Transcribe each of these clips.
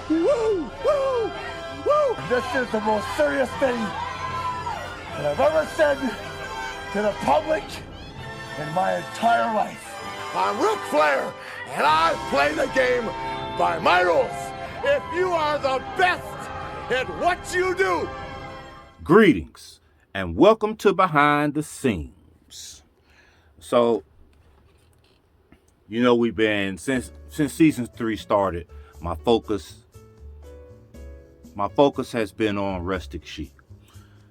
Woo! Woo! Woo! This is the most serious thing that I've ever said to the public in my entire life. I'm Ric Flair, and I play the game by my rules. If you are the best at what you do. Greetings, and welcome to Behind the Scenes. So, we've been, since season 3 started, my focus has been on Rustic Chic.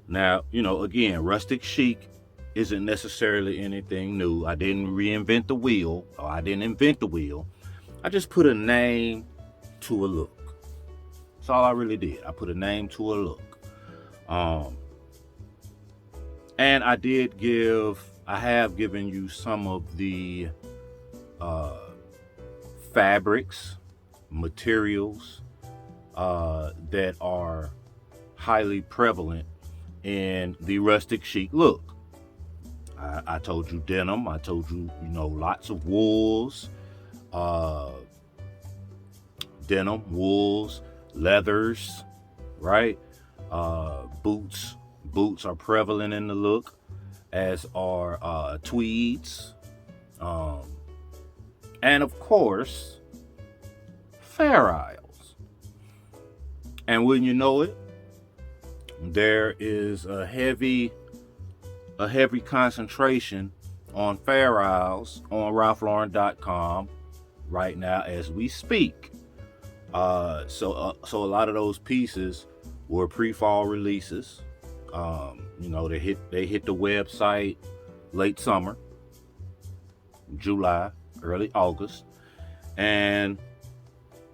Now, again, Rustic Chic isn't necessarily anything new. I didn't reinvent the wheel, or I didn't invent the wheel. I just put a name to a look. That's all I really did. I put a name to a look. And I have given you some of the fabrics, materials that are highly prevalent in the rustic chic look. I told you denim. I told you, lots of wools, denim, wools, leathers, right? Boots. Boots are prevalent in the look, as are tweeds. And of course, Fair Isles. And when you know it, there is a heavy concentration on Fair Isles on RalphLauren.com right now as we speak. So a lot of those pieces were pre-fall releases. They hit the website late summer, July, early August, and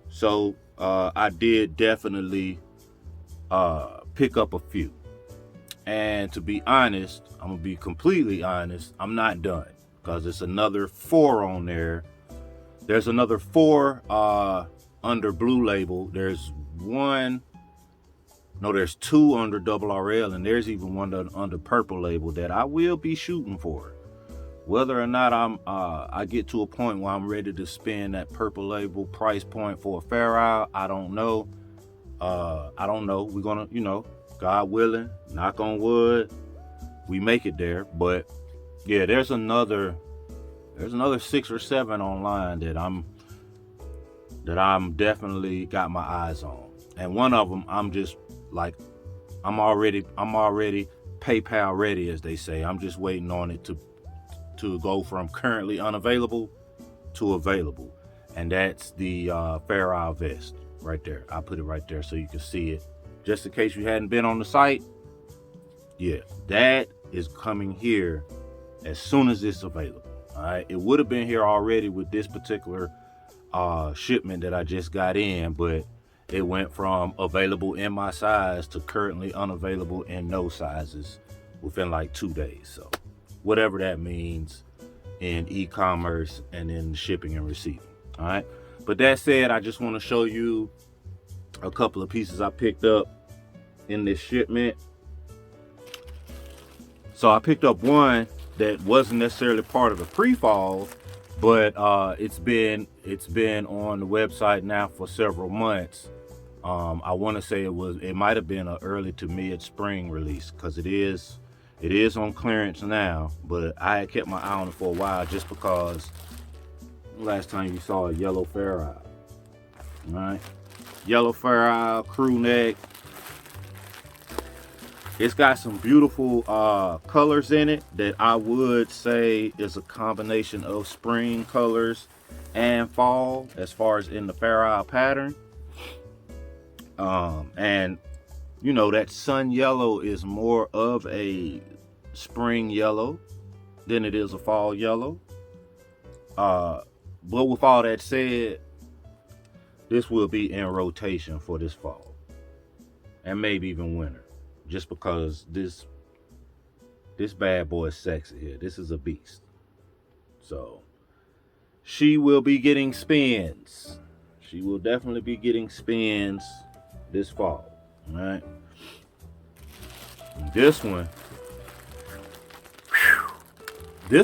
so I did definitely pick up a few. And to be honest, I'm gonna be completely honest, I'm not done, because it's another 4 on there. There's another 4 under Blue Label. There's 2 under Double RL, and there's even one under Purple Label that I will be shooting for. Whether or not I get to a point where I'm ready to spend that Purple Label price point for a Fair Isle, I don't know. We're gonna, God willing, knock on wood, we make it there. But yeah, there's another 6 or 7 online that I'm definitely got my eyes on. And one of them, I'm just like, I'm already PayPal ready, as they say. I'm just waiting on it to go from currently unavailable to available. And that's the Fair Isle vest right there. I put it right there so you can see it. Just in case you hadn't been on the site. Yeah, that is coming here as soon as it's available. All right. It would have been here already with this particular shipment that I just got in, but it went from available in my size to currently unavailable in no sizes within like 2 days. So whatever that means in e-commerce and in shipping and receiving. All right. But that said, I just want to show you a couple of pieces I picked up in this shipment. So I picked up one that wasn't necessarily part of the pre-fall, but it's been on the website now for several months. I want to say it might have been an early to mid spring release, because it is on clearance now, but I had kept my eye on it for a while just because last time you saw a yellow Fair Isle. All right, yellow Fair Isle crew neck. It's got some beautiful colors in it that I would say is a combination of spring colors and fall as far as in the Fair Isle pattern. And that sun yellow is more of a spring yellow than it is a fall yellow. But with all that said, this will be in rotation for this fall and maybe even winter, just because this bad boy is sexy here. This is a beast. So she will be getting spins. She will definitely be getting spins this fall. All right. This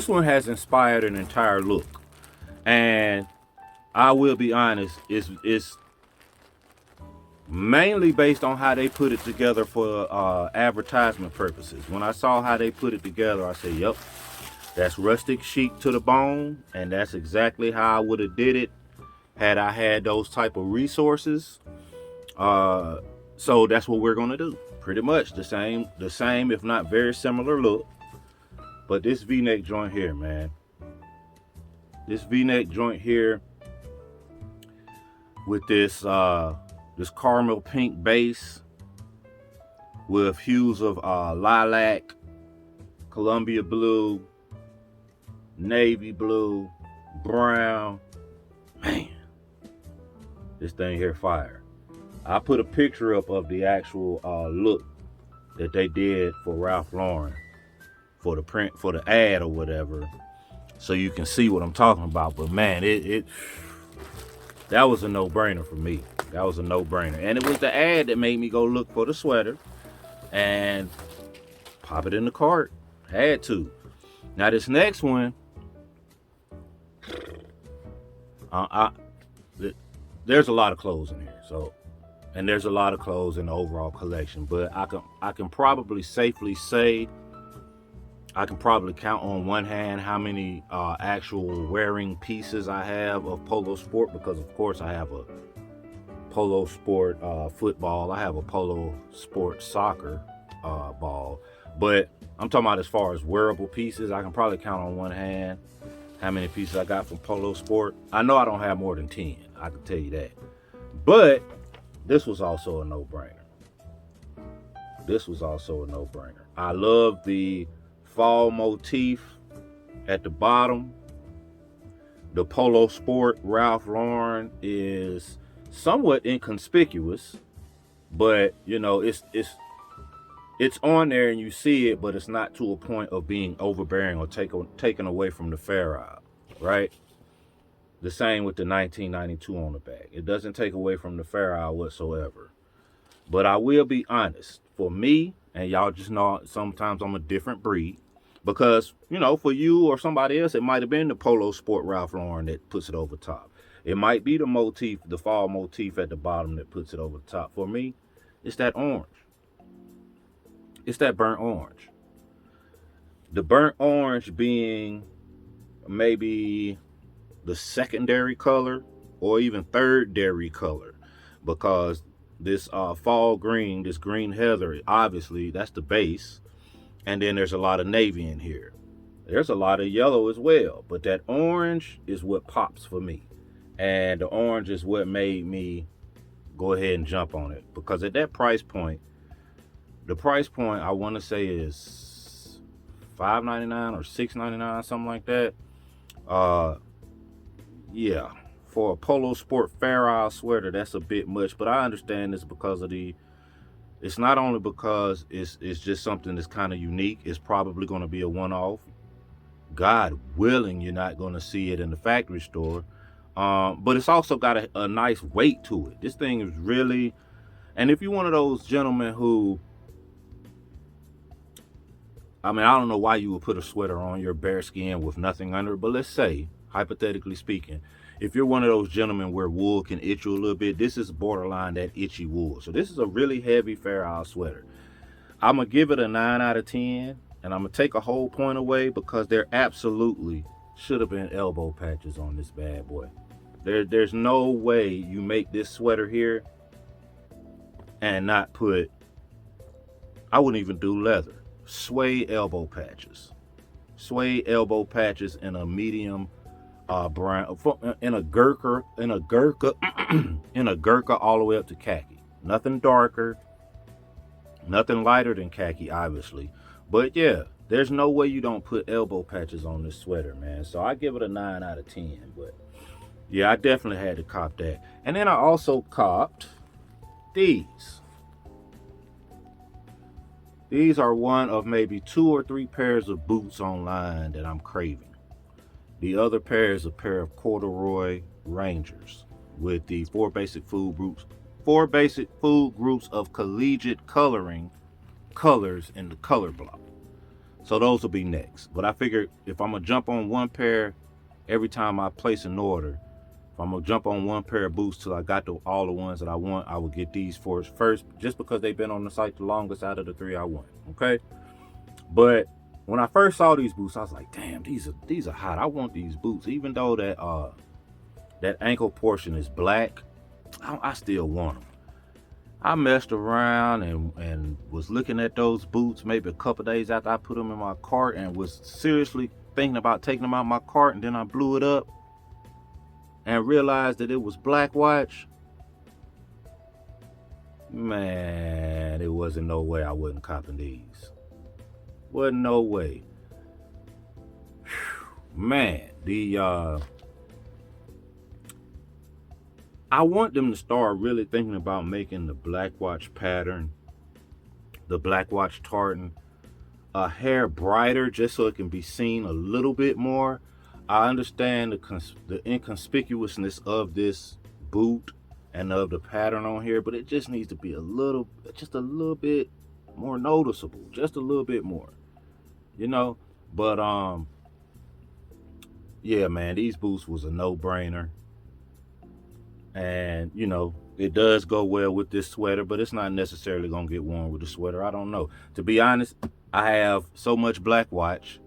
one has inspired an entire look. And I will be honest, it's mainly based on how they put it together for advertisement purposes. When I saw how they put it together, I said, yep, that's rustic chic to the bone, and that's exactly how I would have did it had I had those type of resources. So that's what we're gonna do. Pretty much the same, if not very similar look. But this V-neck joint here, man. This V-neck joint here with this this caramel pink base with hues of lilac, Columbia blue, navy blue, brown. Man, this thing here fire. I put a picture up of the actual look that they did for Ralph Lauren for the print, for the ad or whatever, so you can see what I'm talking about. But man, that was a no-brainer for me. That was a no-brainer. And it was the ad that made me go look for the sweater and pop it in the cart. Had to. Now this next one, there's a lot of clothes in here. So, and there's a lot of clothes in the overall collection. But I can probably safely say, I can probably count on one hand how many actual wearing pieces I have of Polo Sport, because of course I have a Polo Sport football, I have a Polo Sport soccer ball, but I'm talking about as far as wearable pieces, I can probably count on one hand how many pieces I got from Polo Sport. I know I don't have more than 10, I can tell you that. But this was also a no-brainer. This was also a no-brainer. I love the fall motif at the bottom. The Polo Sport Ralph Lauren is somewhat inconspicuous, but you know, it's on there and you see it, but it's not to a point of being overbearing or taken away from the fair eye, right? The same with the 1992 on the back. It doesn't take away from the fair eye whatsoever. But I will be honest, for me, and y'all just know sometimes I'm a different breed, because, you know, for you or somebody else, it might have been the Polo Sport Ralph Lauren that puts it over top. It might be the motif, the fall motif at the bottom that puts it over the top. For me, it's that orange. It's that burnt orange. The burnt orange being maybe the secondary color or even third-dairy color, because this fall green, this green heather, obviously that's the base, and then there's a lot of navy in here. There's a lot of yellow as well, but that orange is what pops for me, and the orange is what made me go ahead and jump on it, because at that price point, the price point I want to say is $5.99 or $6.99, something like that. Yeah, for a Polo Sport Fair Isle sweater, that's a bit much, but I understand this because of it's not only because it's just something that's kind of unique. It's probably going to be a one-off. God willing, you're not going to see it in the factory store. But it's also got a nice weight to it. This thing is really, and if you're one of those gentlemen who, I mean, I don't know why you would put a sweater on your bare skin with nothing under it, but let's say, hypothetically speaking, if you're one of those gentlemen where wool can itch you a little bit, this is borderline that itchy wool. So this is a really heavy Fair Isle sweater. I'm going to give it a 9 out of 10, and I'm going to take a whole point away because there absolutely should have been elbow patches on this bad boy. There's no way you make this sweater here and not put, I wouldn't even do leather, suede elbow patches. Suede elbow patches in a medium brown, in a Gurkha all the way up to khaki. Nothing darker, nothing lighter than khaki, obviously. But yeah, there's no way you don't put elbow patches on this sweater, man. So I give it a 9 out of 10. But yeah, I definitely had to cop that. And then I also copped these. These are one of maybe 2 or 3 pairs of boots online that I'm craving. The other pair is a pair of corduroy Rangers with the 4 basic food groups of collegiate colors in the color block. So those will be next. But I figured if I'm gonna jump on one pair every time I place an order If I'm gonna jump on one pair of boots till I got to all the ones that I want, I would get these four first, just because they've been on the site the longest out of the 3 I want. Okay, but when I first saw these boots, I was like, damn, these are hot. I want these boots, even though that ankle portion is black. I still want them. I messed around and was looking at those boots maybe a couple days after I put them in my cart, and was seriously thinking about taking them out of my cart, and then I blew it up and realized that it was black watch. Man, it wasn't no way I wasn't copping these. Wasn't no way. Man, I want them to start really thinking about making the black watch pattern, the black watch tartan, a hair brighter, just so it can be seen a little bit more. I understand the inconspicuousness of this boot and of the pattern on here, but it just needs to be just a little bit more noticeable, just a little bit more, you know. But yeah, man, these boots was a no-brainer. And, you know, it does go well with this sweater, but it's not necessarily going to get worn with the sweater. I don't know. To be honest, I have so much black watch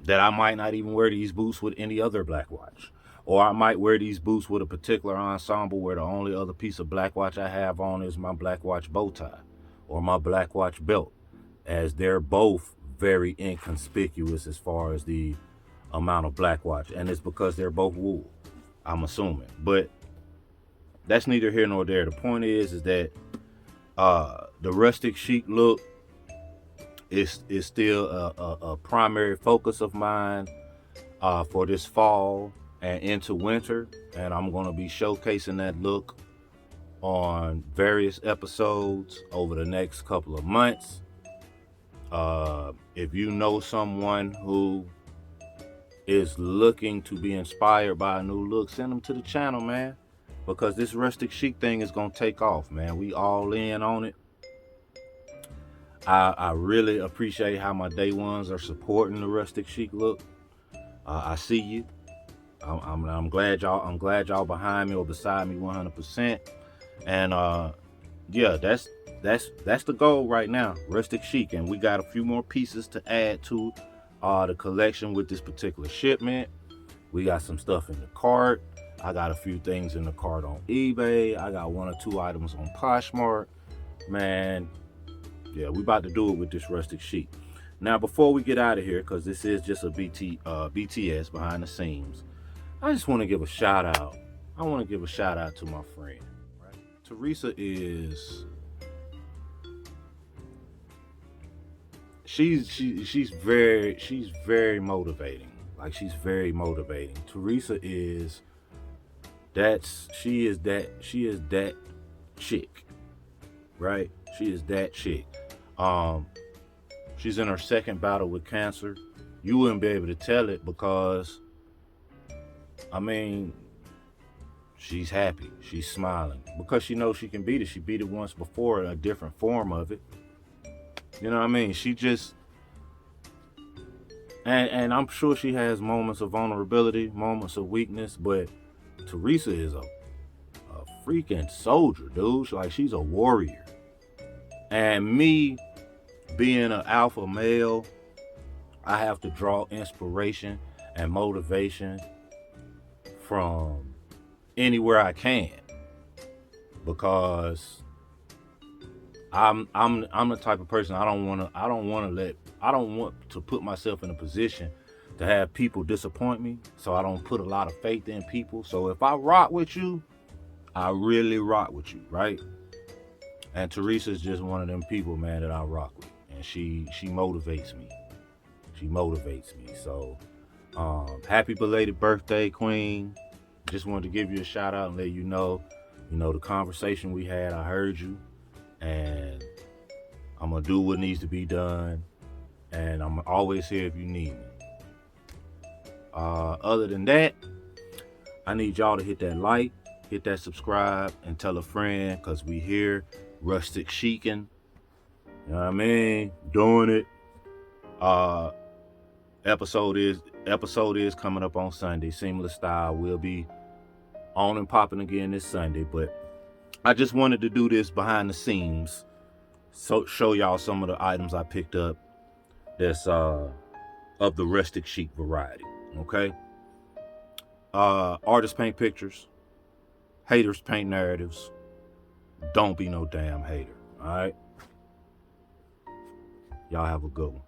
that I might not even wear these boots with any other black watch. Or I might wear these boots with a particular ensemble where the only other piece of black watch I have on is my black watch bow tie or my black watch belt, as they're both very inconspicuous as far as the amount of black watch. And it's because they're both wool, I'm assuming, but that's neither here nor there. The point is that the rustic chic look is still a primary focus of mine for this fall and into winter, and I'm going to be showcasing that look on various episodes over the next couple of months. If you know someone who is looking to be inspired by a new look, send them to the channel, man, because this rustic chic thing is gonna take off, man. We all in on it. I really appreciate how my day ones are supporting the rustic chic look. I see you. I'm glad y'all behind me or beside me 100%. And yeah, that's the goal right now, rustic chic, and we got a few more pieces to add to the collection with this particular shipment. We got some stuff in the cart. I got a few things in the cart on eBay. I got 1 or 2 items on Poshmark. Man, yeah, we about to do it with this rustic chic. Now, before we get out of here, because this is just a BTS behind the scenes, I just want to give a shout out. I want to give a shout out to my friend. Right? Teresa is she's very motivating. Like, she's very motivating. Teresa is that chick, right? She is that chick. She's in her second battle with cancer. You wouldn't be able to tell it because, I mean, she's happy. She's smiling because she knows she can beat it. She beat it once before in a different form of it. You know what I mean? She just, and I'm sure she has moments of vulnerability, moments of weakness, but Teresa is a freaking soldier, dude. Like, she's a warrior. And me being an alpha male, I have to draw inspiration and motivation from anywhere I can, because I'm the type of person I don't want to put myself in a position to have people disappoint me. So I don't put a lot of faith in people. So if I rock with you, I really rock with you, right? And Teresa's just one of them people, man, that I rock with, and she motivates me. She motivates me. So happy belated birthday, Queen. Just wanted to give you a shout out and let you know the conversation we had. I heard you, and I'm gonna do what needs to be done, and I'm always here if you need me. Other than that, I need y'all to hit that like, hit that subscribe, and tell a friend, because we here, rustic chicing. You know what I mean? Doing it. Episode is coming up on Sunday. Seamless Style will be on and popping again this Sunday, but I just wanted to do this behind the scenes, so show y'all some of the items I picked up that's of the Rustic Chic variety. Okay. Artists paint pictures, haters paint narratives. Don't be no damn hater. All right. Y'all have a good one.